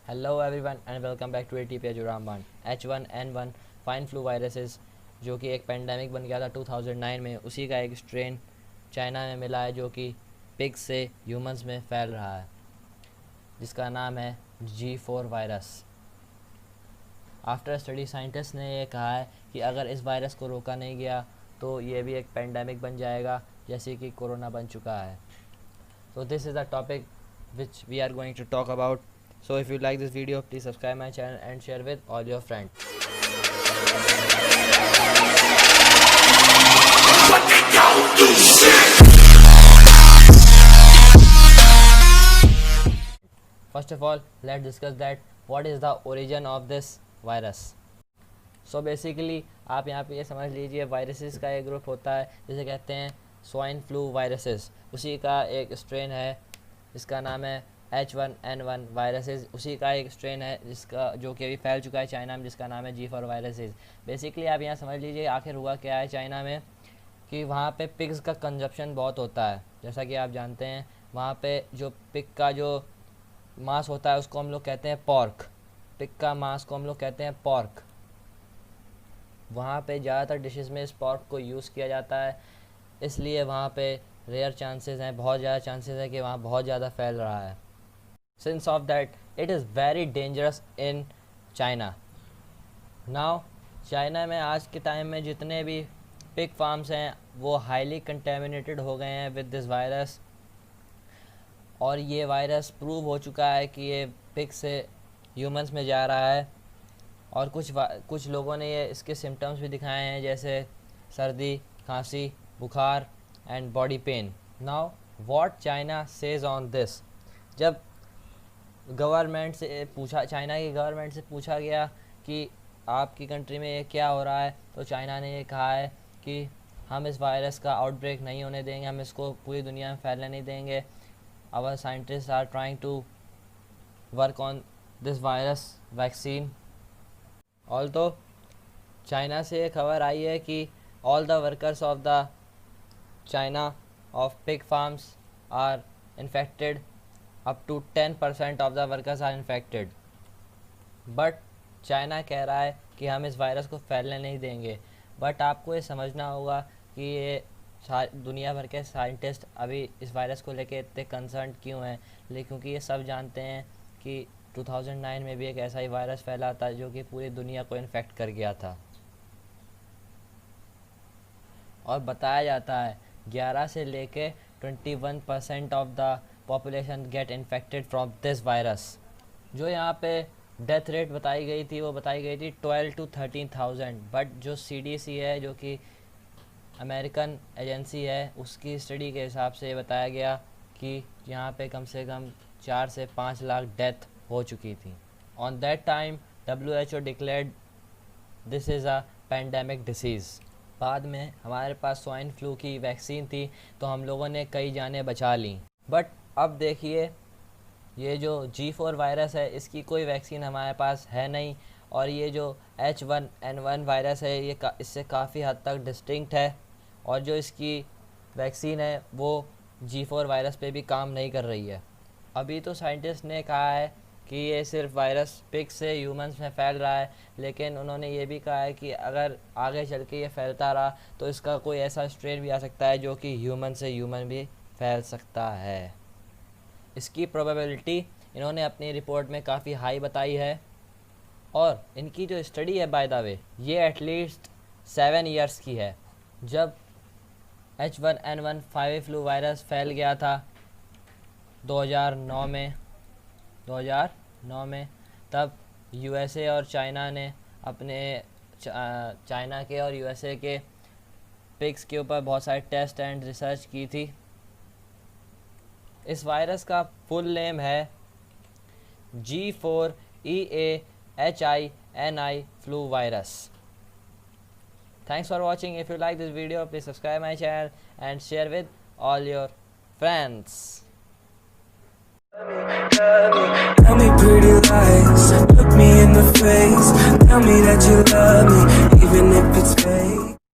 Hello everyone and welcome back to ATP जुरामान। H1N1 swine flu viruses जो कि एक पेंडेमिक बन गया था 2009 में, उसी का एक स्ट्रेन चाइना में मिला है जो कि पिग से ह्यूमंस में फैल रहा है, जिसका नाम है G4 virus. After study scientist ने ये कहा है कि अगर इस वायरस को रोका नहीं गया तो ये भी एक पेंडेमिक बन जाएगा जैसे कि कोरोना बन चुका है। So this is the topic which we are going to talk about. So if you like this video, please subscribe my channel and share with all your friends. First of all, let's discuss that what is the origin of this virus. So basically आप यहाँ पे ये समझ लीजिए, viruses का एक group होता है जिसे कहते हैं स्वाइन फ्लू वायरसेस। उसी का एक स्ट्रेन है जिसका नाम है H1N1 वायरसेस। उसी का एक स्ट्रेन है जिसका जो कि अभी फैल चुका है चाइना में, जिसका नाम है G4 वायरसेस। बेसिकली आप यहाँ समझ लीजिए आखिर हुआ क्या है चाइना में कि वहाँ पे पिग्स का कंजप्शन बहुत होता है। जैसा कि आप जानते हैं वहाँ पे जो पिग का जो मांस होता है उसको हम लोग कहते हैं पॉर्क। पिग का मांस को हम लोग कहते हैं पॉर्क। वहाँ पे ज़्यादातर डिशेस में इस पॉर्क को यूज़ किया जाता है, इसलिए वहाँ पे रेयर चांसेस हैं, बहुत ज़्यादा चांसेस है कि वहाँ बहुत ज़्यादा फैल रहा है। Since of that it is very dangerous in China. Now China में आज के टाइम में जितने भी पिग फार्म्स हैं वो हाईली कंटेमिनेटेड हो गए हैं विद दिस वायरस, और ये वायरस प्रूव हो चुका है कि ये पिग से ह्यूमंस में जा रहा है। और कुछ लोगों ने ये इसके सिम्टम्स भी दिखाए हैं, जैसे सर्दी, खांसी, बुखार and body pain. Now what China says on this. जब गवर्नमेंट से पूछा, चाइना की गवर्नमेंट से पूछा गया कि आपकी कंट्री में ये क्या हो रहा है, तो चाइना ने ये कहा है कि हम इस वायरस का आउटब्रेक नहीं होने देंगे, हम इसको पूरी दुनिया में फैलने नहीं देंगे। Our scientist are trying to work on this virus vaccine. Although China से ये खबर आई है कि all the workers of the China of pig farms are infected, up to 10% of the workers are infected. But China कह रहा है कि हम इस वायरस को फैलने नहीं देंगे। बट आपको ये समझना होगा कि ये दुनिया भर के साइंटिस्ट अभी इस वायरस को लेके इतने कंसर्न क्यों हैं, लेकिन क्योंकि ये सब जानते हैं कि 2009 में भी एक ऐसा ही वायरस फैला था जो कि पूरी दुनिया को इन्फेक्ट कर गया था। और बताया जाता है 11 से लेके 21% of the population get infected from this virus. जो यहाँ पे डेथ रेट बताई गई थी वो बताई गई थी 12 to 13,000। बट जो CDC है, जो कि अमेरिकन एजेंसी है, उसकी स्टडी के हिसाब से बताया गया कि यहाँ पे कम से कम 4 से 5 लाख डेथ हो चुकी थी। On that time WHO declared this is a pandemic disease. बाद में हमारे पास स्वाइन फ्लू की वैक्सीन थी तो हम लोगों ने कई जानें बचा लीं। बट अब देखिए ये जो G4 वायरस है इसकी कोई वैक्सीन हमारे पास है नहीं, और ये जो H1N1 वायरस है ये इससे काफ़ी हद तक डिस्टिंक्ट है, और जो इसकी वैक्सीन है वो G4 वायरस पे भी काम नहीं कर रही है। अभी तो साइंटिस्ट ने कहा है कि ये सिर्फ वायरस पिग से ह्यूमंस में फैल रहा है, लेकिन उन्होंने ये भी कहा है कि अगर आगे चल के ये फैलता रहा तो इसका कोई ऐसा स्ट्रेन भी आ सकता है जो कि ह्यूमन से ह्यूमन भी फैल सकता है। इसकी प्रोबेबिलिटी इन्होंने अपनी रिपोर्ट में काफ़ी हाई बताई है, और इनकी जो स्टडी है बाय द वे ये एटलीस्ट 7 ईयर्स की है। जब H1N1 फाइव फ्लू वायरस फैल गया था 2009 में, तब USA और चाइना ने अपने चाइना के और USA के पिग्स के ऊपर बहुत सारे टेस्ट एंड रिसर्च की थी। इस वायरस का फुल नेम है G4EAHINI flu virus. Thanks for watching. If you like this video, please subscribe my channel and share with all your friends. Tell me pretty lies, look me in the face. Tell me that you love me, even if it's fake.